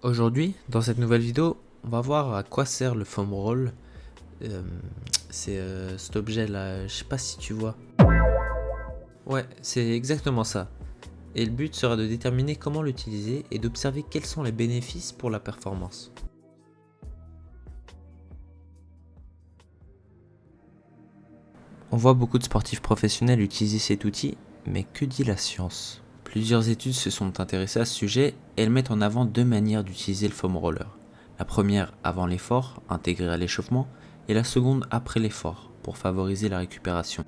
Aujourd'hui, dans cette nouvelle vidéo, on va voir à quoi sert le foam roll. C'est cet objet là, je sais pas si tu vois. Ouais, c'est exactement ça. Et le but sera de déterminer comment l'utiliser et d'observer quels sont les bénéfices pour la performance. On voit beaucoup de sportifs professionnels utiliser cet outil, mais que dit la science? Plusieurs études se sont intéressées à ce sujet et elles mettent en avant deux manières d'utiliser le foam roller. La première avant l'effort, intégrée à l'échauffement, et la seconde après l'effort, pour favoriser la récupération.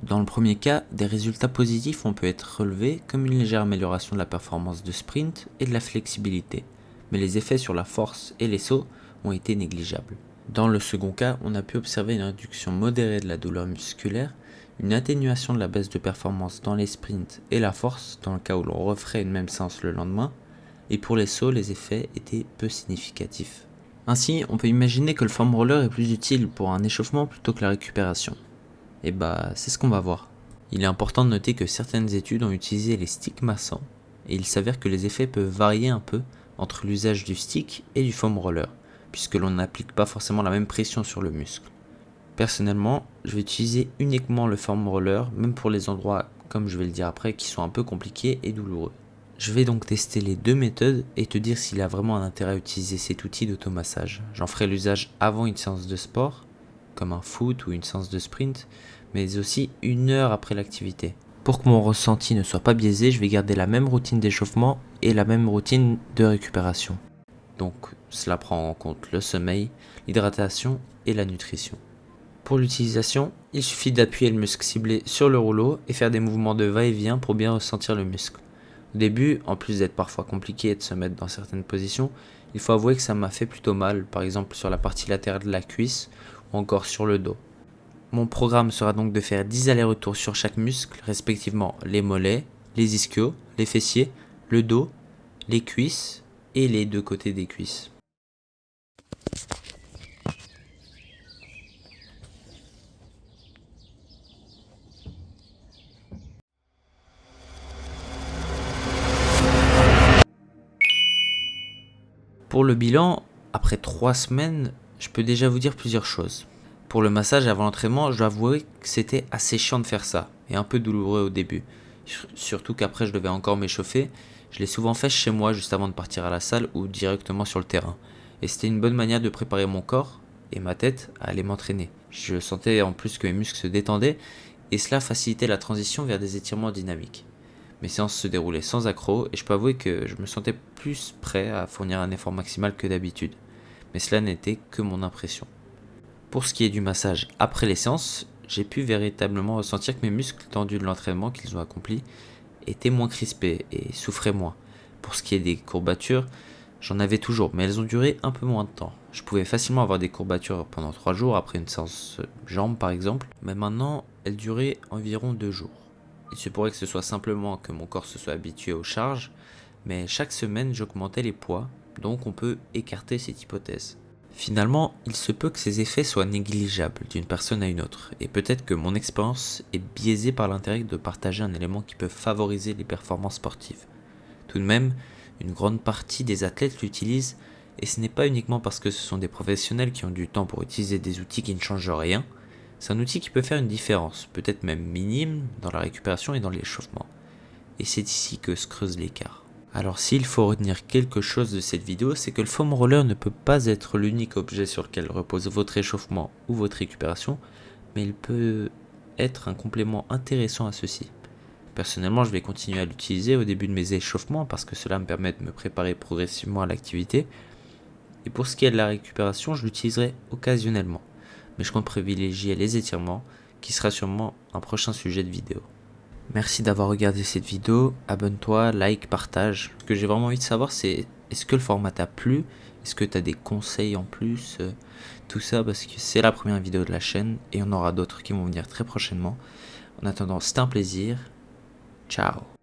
Dans le premier cas, des résultats positifs ont pu être relevés comme une légère amélioration de la performance de sprint et de la flexibilité, mais les effets sur la force et les sauts ont été négligeables. Dans le second cas, on a pu observer une réduction modérée de la douleur musculaire, une atténuation de la baisse de performance dans les sprints et la force dans le cas où l'on referait une même séance le lendemain, et pour les sauts, les effets étaient peu significatifs. Ainsi, on peut imaginer que le foam roller est plus utile pour un échauffement plutôt que la récupération. Et c'est ce qu'on va voir. Il est important de noter que certaines études ont utilisé les sticks massants, et il s'avère que les effets peuvent varier un peu entre l'usage du stick et du foam roller, puisque l'on n'applique pas forcément la même pression sur le muscle. Personnellement, je vais utiliser uniquement le foam roller, même pour les endroits, comme je vais le dire après, qui sont un peu compliqués et douloureux. Je vais donc tester les deux méthodes et te dire s'il a vraiment un intérêt à utiliser cet outil d'automassage. J'en ferai l'usage avant une séance de sport, comme un foot ou une séance de sprint, mais aussi 1 heure après l'activité. Pour que mon ressenti ne soit pas biaisé, je vais garder la même routine d'échauffement et la même routine de récupération. Donc cela prend en compte le sommeil, l'hydratation et la nutrition. Pour l'utilisation, il suffit d'appuyer le muscle ciblé sur le rouleau et faire des mouvements de va-et-vient pour bien ressentir le muscle. Au début, en plus d'être parfois compliqué de se mettre dans certaines positions, il faut avouer que ça m'a fait plutôt mal, par exemple sur la partie latérale de la cuisse ou encore sur le dos. Mon programme sera donc de faire 10 allers-retours sur chaque muscle, respectivement les mollets, les ischios, les fessiers, le dos, les cuisses et les deux côtés des cuisses. Pour le bilan, après 3 semaines, je peux déjà vous dire plusieurs choses. Pour le massage avant l'entraînement, je dois avouer que c'était assez chiant de faire ça, et un peu douloureux au début. Surtout qu'après je devais encore m'échauffer, je l'ai souvent fait chez moi juste avant de partir à la salle ou directement sur le terrain. Et c'était une bonne manière de préparer mon corps et ma tête à aller m'entraîner. Je sentais en plus que mes muscles se détendaient, et cela facilitait la transition vers des étirements dynamiques. Mes séances se déroulaient sans accroc et je peux avouer que je me sentais plus prêt à fournir un effort maximal que d'habitude. Mais cela n'était que mon impression. Pour ce qui est du massage après les séances, j'ai pu véritablement ressentir que mes muscles tendus de l'entraînement qu'ils ont accompli étaient moins crispés et souffraient moins. Pour ce qui est des courbatures, j'en avais toujours, mais elles ont duré un peu moins de temps. Je pouvais facilement avoir des courbatures pendant 3 jours après une séance jambes par exemple, mais maintenant elles duraient environ 2 jours. Il se pourrait que ce soit simplement que mon corps se soit habitué aux charges, mais chaque semaine j'augmentais les poids, donc on peut écarter cette hypothèse. Finalement, il se peut que ces effets soient négligeables d'une personne à une autre, et peut-être que mon expérience est biaisée par l'intérêt de partager un élément qui peut favoriser les performances sportives. Tout de même, une grande partie des athlètes l'utilisent, et ce n'est pas uniquement parce que ce sont des professionnels qui ont du temps pour utiliser des outils qui ne changent rien. C'est un outil qui peut faire une différence, peut-être même minime, dans la récupération et dans l'échauffement. Et c'est ici que se creuse l'écart. Alors s'il faut retenir quelque chose de cette vidéo, c'est que le foam roller ne peut pas être l'unique objet sur lequel repose votre échauffement ou votre récupération, mais il peut être un complément intéressant à ceci. Personnellement, je vais continuer à l'utiliser au début de mes échauffements parce que cela me permet de me préparer progressivement à l'activité. Et pour ce qui est de la récupération, je l'utiliserai occasionnellement. Mais je compte privilégier les étirements, qui sera sûrement un prochain sujet de vidéo. Merci d'avoir regardé cette vidéo, abonne-toi, like, partage. Ce que j'ai vraiment envie de savoir, c'est est-ce que le format t'a plu? Est-ce que tu as des conseils en plus? Tout ça parce que c'est la première vidéo de la chaîne et on aura d'autres qui vont venir très prochainement. En attendant, c'était un plaisir. Ciao.